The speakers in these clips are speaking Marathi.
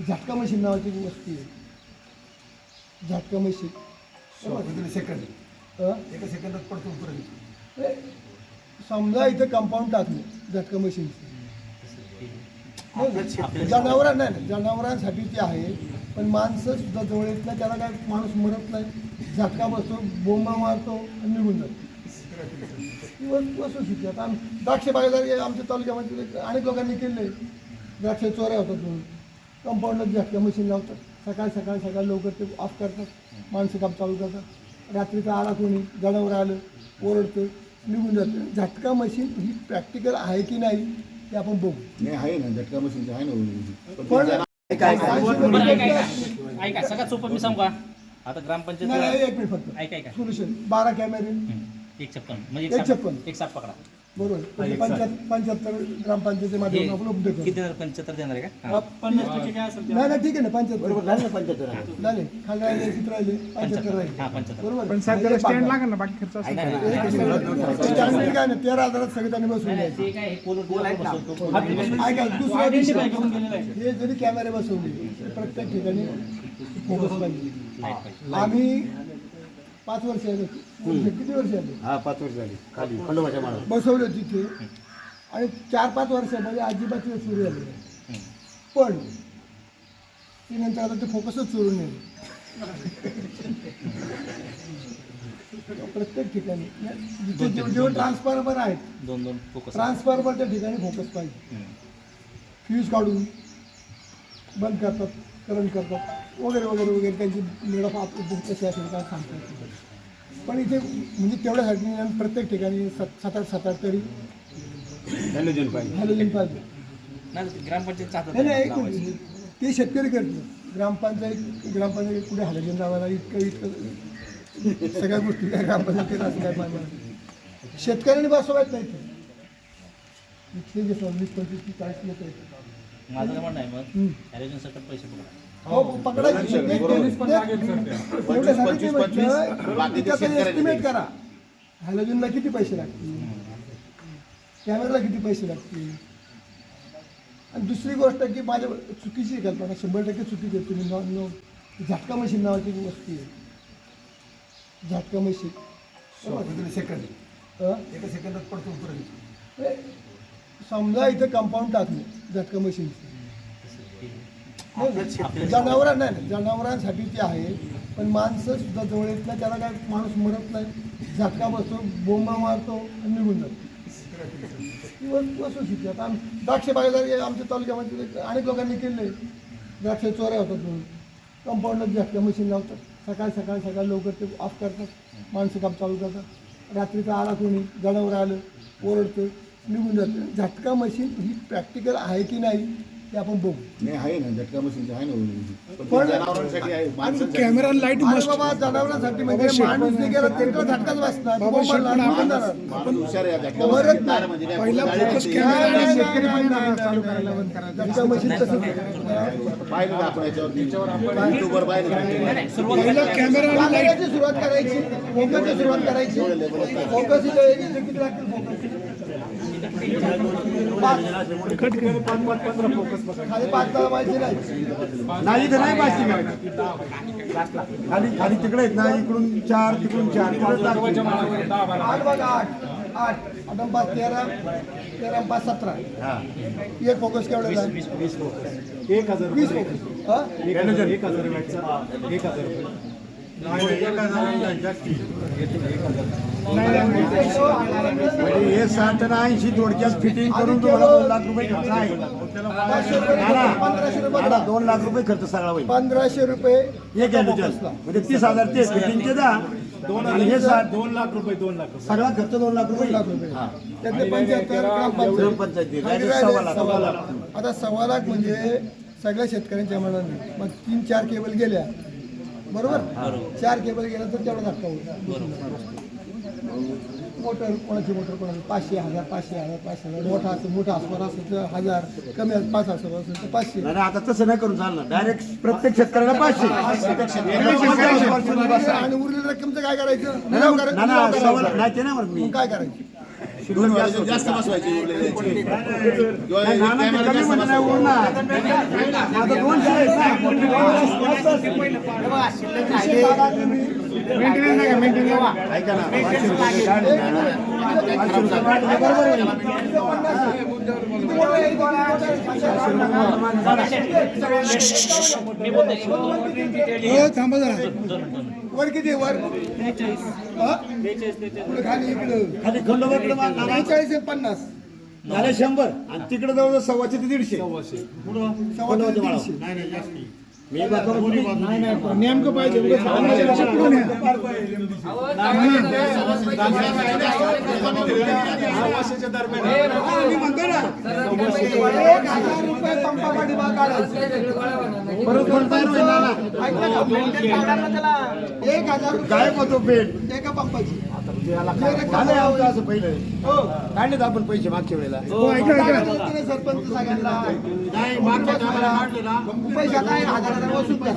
झटका मशीन नावाची वस्ती आहे. झटका मशीन सेकंद एका सेकंदात पडतो परत. समजा इथं कंपाऊंड टाकलं झटका मशीनचं, जनावरां नाही, जनावरांसाठी ते आहे, पण माणसं सुद्धा जवळ येत नाही, त्याला काय माणूस मरत नाही, झटका बसतो, बोंबा मारतो आणि निघून जातो. वस्तू आता आम्ही द्राक्ष बागेदार आमच्या तालुक्यामध्ये अनेक लोकांनी केले. द्राक्ष चोऱ्या होतात म्हणून कंपाऊंडला झटका मशीन लावतात. सकाळ लवकर ते ऑफ करतात, माणसं काम चालू करतात. रात्रीचा आला कोणी, जनावर आलं, ओरडतं, निघून जातं. झटका मशीन ही प्रॅक्टिकल आहे की नाही ते आपण बघू. नाही आहे ना, झटका मशीनचं आहे ना. पण ऐका सगळ्यात सोपं मी सांगू का. आता ग्रामपंचायत नाही, एक मिनिट फक्त ऐका सोल्युशन. 12 कॅमेरे, 156 एक म्हणजे छप्पन. एक सात पकडा. बरोबर. 75 ग्रामपंचायतीच्या माध्यमातून आपण उपलब्ध करू. किती देणार? 75 देणार आहे का? 50% काय असेल नाही ठीक आहे ना. 75 बरोबर झालं ना 75. झाले. खाली राहिले, किती राहिले? 75 राहिले. हा 75. बरोबर. पण साहेब त्याला स्टँड लागेल ना, बाकी खर्च असेल. स्टँडर्ड काय नाही, 13,000 सगळे त्यांनी बसून द्यायचे. ते काय हे पोल आहेत ना. ऐका, दुसरा विषय घेऊन गेलेला आहे. हे जरी कॅमेरे बसवले तर प्रत्येक ठिकाणी फोकस पाहिजे. आम्ही 5 वर्ष आलो. किती वर्ष आले? हा 5 वर्ष झाली. खाली खंडोबाच्या माळावर बसवले तिथे आणि 4-5 वर्षामध्ये अजिबात सुरू झाले नाही. पण ती नंतर आता ते फोकसच सोडून नेले. प्रत्येक ठिकाणी जिथे जेवढे ट्रान्सफॉर्मर आहेत, दोन फोकस. ट्रान्सफॉर्मरच्या ठिकाणी फोकस पाहिजे. फ्यूज काढून बंद करतात, करंट करतात वगैरे त्यांची मिळप कशी असेल काय सांगतात. पण इथे म्हणजे तेवढ्यासाठी प्रत्येक ठिकाणी 7-8 तरी हॅलोजन पाहिजे. हॅलोजन पाहिजे. नाही ग्रामपंचायत नाही चाहतात ते शेतकरी करतात. ग्रामपंचायत कुठे हॅलोजन लावायला इतकं सगळ्या गोष्टी काय ग्रामपंचायत असं काय पाहिजे. शेतकऱ्यांनी बसवायच नाही. इथले जे 20-25-40 लोक आहेत, माझं म्हणणं आहे मग हॅलोजन सकट पैसे पकडा. हो पकडायचे. एस्टिमेट करा हॅलोजनला किती पैसे लागतील, कॅमेराला किती पैसे लागतील. आणि दुसरी गोष्ट की माझ्या चुकीची कल्पना 100% चुकीची आहे. तुम्ही झटका मशीन नावाची वस्ती आहे. झटका मशीन सेकंद एका सेकंदात पडतो परत. समजा इथं कंपाऊंड टाकलं झटका मशीनचं, जनावरां नाही, जनावरांसाठी ते आहे, पण माणसं सुद्धा जवळ येत नाही, त्याला काय माणूस मरत नाही, झटका बसतो, बोंबा मारतो आणि निघून जातो. वस्तू आता आम्ही द्राक्ष बागेदार आमच्या तालुक्यामध्ये अनेक लोकांनी केले. द्राक्ष चोऱ्या होतात म्हणून कंपाऊंडला झटका मशीन लावतात. सकाळ लवकर ते ऑफ करतात, माणसं काम चालू करतात. रात्रीचा आला कोणी, जनावर आलं, ओरडतं, निघून जातं. झटका मशीन ही प्रॅक्टिकल आहे की नाही ते आपण बघू. नाही आहे ना, झटका मशीनचं आहे ना. पण जनावरांसाठी आहे, माणसांसाठी कॅमेरा लाईट अरे बाबा जनावरांसाठी म्हणजे माणूस नाही गेला तरी तो झटकाच बसणार. माणूस हुशार आहे. झटका मरत मशीन नाही. म्हणजे पहिला काय फोकस आहे? झटका मशीन तसं पाहिलं ना आपण याच्यावर आपण युट्यूबवर पाहिलं. कॅमेऱ्याची सुरुवात करायची, फोकसची सुरुवात करायची. फोकस किती लागतील फोकस? खाली 5 पाहिजे नाही तर नाही पाहिजे. खाली तिकडे आहेत ना, इकडून 4 तिकडून 4 8 बघा 8 आता 5 13 13 5 17. एक फोकस केवढा 20 फोकस. 20 फोकस. हा म्हणजे हे 60 आणि 80 थोडक्यात फिटिंग करून तुम्हाला 2 लाख रुपये खर्च आहे. 2 लाख रुपये खर्च सगळा होईल. 1500 रुपये एक हॅलोजन म्हणजे 30,000 ते फिटिंगचे द्या. आणि हे 2 लाख रुपये 2 लाख रुपये सगळा खर्च 2 लाख रुपये. त्यातले 75 ग्रामपंचायत आणि राहिले 1.25 लाख. आता 1.25 लाख म्हणजे सगळ्या शेतकऱ्यांच्या मनाने मग 3-4 केबल गेल्या, बरोबर. 4 केबल गेल्या तर तेवढा धक्का होईल. मोटर कोणाची मोटर कोणाची 500 1000 500 1000 मोठा असेल, मोठा आसपास असेल तर 1000, कमी 5,000 असेल तर 500. नाही आता तसं नाही करून चालणार. डायरेक्ट प्रत्येक शेतकऱ्याला 500. आणि उरलेल्या रक्कमचं काय करायचं? नाही ते नाही म्हणत मी. मग काय करायचं? जास्त बसवायची कमी मध्ये नाही उरणार. आता 200 आहेत पैसे काढा तुम्ही. मेंटेनन्स नाही का मेंटेनन्स ऐका ना 500 रुपये काढ ना. 500 रुपये काढ ना. बरोबर आहे. हो थांबा जरा. वर किती आहे, वर हा? पुढं खाली इकडं खाली खंडोबाकडे माग ना. 40 आणि 50 झाले 100 आणि तिकडे जवळ 125 ते 150. पुढं खंडोबाच्या माळावर. 150. मी बाबा नेमकं पाहिजे उगाच सामान्याच्या कुठून आहे? मी म्हणतो ना 1000 रुपये पंपासाठी बा काढायचे. परत कोण तयार होईल ना. ऐकलं का? 1000 रुपये गायब होतो पेट एका पंपाची. झालं यावं असं पहिलं काढलेत आपण पैसे मागच्या वेळेला. सरपंच सगळ्यांना नाही मागच्या टायमाला काढले ना. पैसे आता 1000 वसूल करा.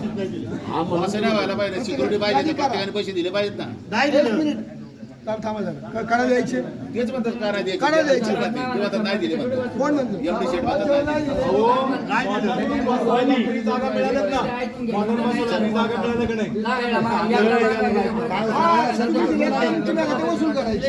असं नाही व्हायला पाहिजे सिक्युरिटी पाहिजे तर प्रत्येकाने पैसे दिले पाहिजेत ना नाही एक दिलं. मिनिट थांबा जरा. काढायला द्यायचे तेच म्हणतात करा द्यायचे. काढा द्यायचे. किंवा तर नाही दिले म्हणतात. कोण म्हणतो? एवढी शेट म्हणतात नाही दिले. नाही दिलं. जागा मिळाल्यात ना म्हणून बसवलं. जागा मिळाल्या का नाही? हा, तुम्ही आता ते वसूल करायचे.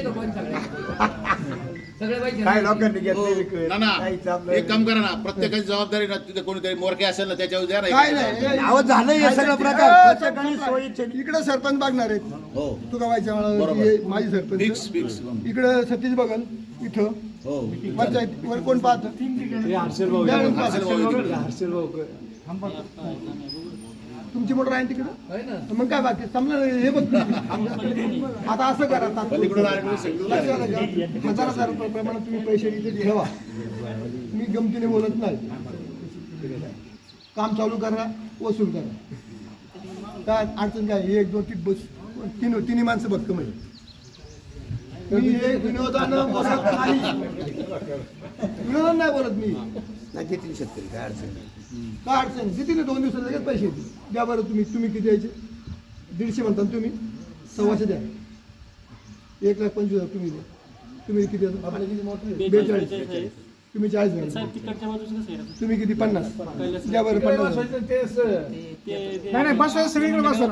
काय लोकांनी घेतले विकत. ना ना काहीच आपलं- एक काम करा ना प्रत्येकाची जबाबदारी ना तिथे कोणीतरी मोरके असेल ना त्याच्यावर द्या ना. काय नाही. अहो झालं हे सगळं प्रकार प्रत्येकाने सोयीचे इकडे सरपंच बघणार आहेत. हो तू का व्हायच्या बरोबर. मला माझी फिक्स सरपंच फिक्स इकडे सतीश बघल इथं हो वरच्या वर कोण पाहत हे हर्षल भाऊ हर्षल भाऊ तुमची मोटर आहे तिकडे मग काय बाकी समजा हे बघ आता असं करा आता पलीकडून आले सगळं लक्षात आलं का? 1000 रुपये प्रमाणे तुम्ही पैसे इथे ठेवा. मी गमतीने बोलत नाही. काम चालू करा वसूल करा. काय अडचण काय 1 2 3 बस तिन्ही माणसं भक्कम आहे. मी एक विनोदानं बोलत नाही. विनोदानं नाही बोलत मी. नाही घेतील शेतकरी काय अडचण नाही. काय अडचण किती नाही 2 दिवसात लगेच पैसे येतील. द्या बरं तुम्ही किती द्यायचे 150 म्हणता ना तुम्ही 125 द्या. 1,25,000 तुम्ही द्या. तुम्ही किती द्या 42 तुम्ही 40 द्या. तुम्ही किती 50 द्या बरं 50 नाही नाही बसवा सगळीकडे बसवा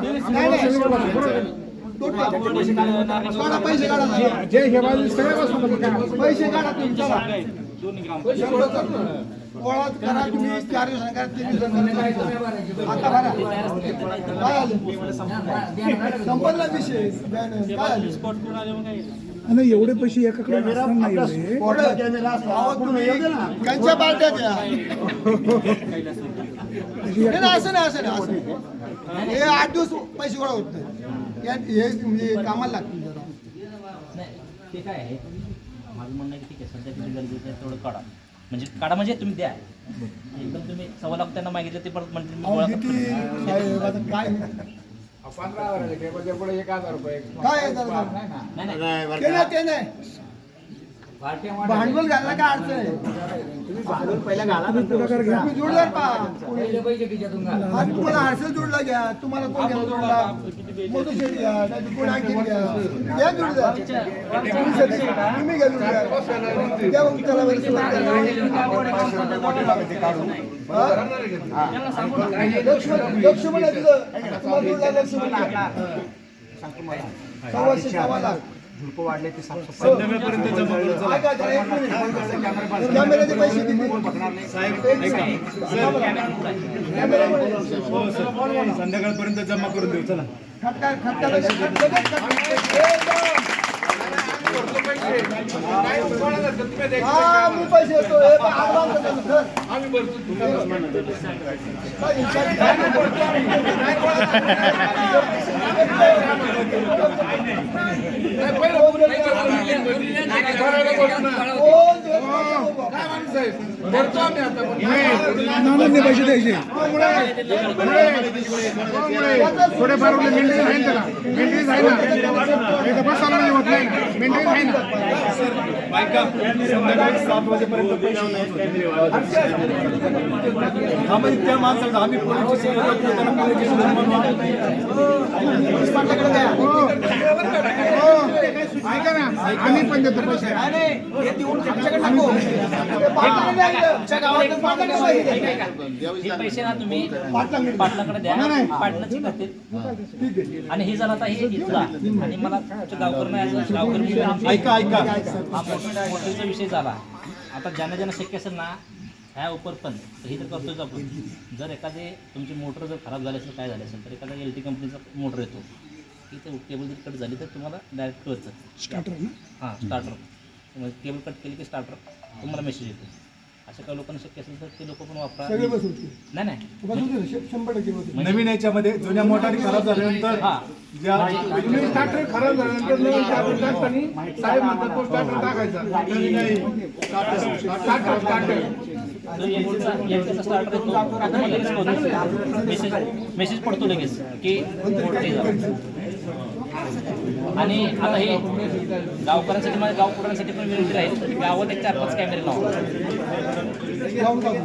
काढा पैसे काढा जे हे बाजू सगळे बसवा पैसे काढा तुम्ही चला. ओळख करा तुम्ही 4 दिवसांनी करा 3 दिवसांनी करा. आता भरा काय आलं संपला विषय काय आलं एवढे पैसे एकाकडे कॅमेरा आपला स्पॉटला कॅमेरा असला आपण येऊ दे ना. त्यांच्या पार्ट्याच्या नाही असं नाही असं नाही. हे 8 दिवस पैसे गोळा होत नाही. हे म्हणजे कामाला लागतील जरा. नाही ते काय आहे माझं म्हणणं आहे की ठीक आहे सध्या किती गरजेचं आहे तेवढं काढा म्हणजे तुम्ही द्या एकदम तुम्ही 1.25 लाख त्यांना मागितलं ते परत म्हणतील मी अहो, गोळा किती करतो. आता काय काय आहे त्याला? नाही नाही नाही बरं ते का? नाही ते नाही भांडवल घालला काय अडचण आहे. तुम्ही जोडदार पहा. आज तुम्हाला हर्षल जोडला घ्या तुम्हाला कोण घ्या जोडला मोठं शेट घ्या नाही कोण आणखी घ्या जोडदार तुम्ही घ्या जोडदार द्या मग त्याला बरं सुरुवात करा. लक्ष्मण आहे तिथं तुम्हाला जोडला लक्ष्मण घ्या. 1.25 लाख संध्याकाळपर्यंत जमा करून चला. ऐका जरा एक मिनिट. कॅमेऱ्याचे पैसे किती? हो सर संध्याकाळपर्यंत जमा करून देऊ चला. हा मी पैसे देतो हे पण advance देतो, सर. नानांनी पैसे द्यायचे थोडेफार मेंटेनन्स आहे ना त्याला मेंटेनन्स आहे ना हे तर बसायला नाही होत नाही मेंटेनन्स आहे ना संध्याकाळी 7 वाजेपर्यंत आम्ही त्या माणसाला आम्ही पोलीस ऐका ना आम्ही पण देतो पैसे हे पैसे ना तुम्ही पाटलाकडे द्या, पाटलाची करतील. आणि हे झालं आता हे इथला आणि मला तुमच्या गावकरी ऐका हा मोठीचा विषय झाला. आता ज्यांना ज्यांना शक्य असेल ना ह्या उपर पण हे तर करतोच आपण. जर एखादी तुमची मोटर जर खराब झाली असेल काय झालं असेल तर एखादा LT कंपनीचा मोटर येतो की ते केबल जर कट झाली तर तुम्हाला डायरेक्ट कळतं स्टार्टर हां स्टार्टर केबल कट केली की स्टार्टर तुम्हाला मेसेज येतो. अशा काही लोकांना शक्य असेल तर ते लोक पण वापरा. सगळे बसवतील नाही बसवतील 100% बसवतील. नवीन याच्यामध्ये जुन्या मोटारी खराब झाल्यानंतर हां ज्या तुम्ही स्टार्टर खराब झाल्यानंतर नवीन स्टार्टर टाकताना साहेब म्हणतात तो स्टार्टर टाकायचा. स्टार्टर जो यांचा स्टार्टर येतो तुम्हाला लगेच कळतं. मेसेज पडतो लगेच की मोठे झालं. आणि आता हे गावकऱ्यांसाठी माझ्या गावकऱ्यांसाठी पण विनंती राहील गावात एक 4-5 कॅमेरे लावा. लावून टाकू.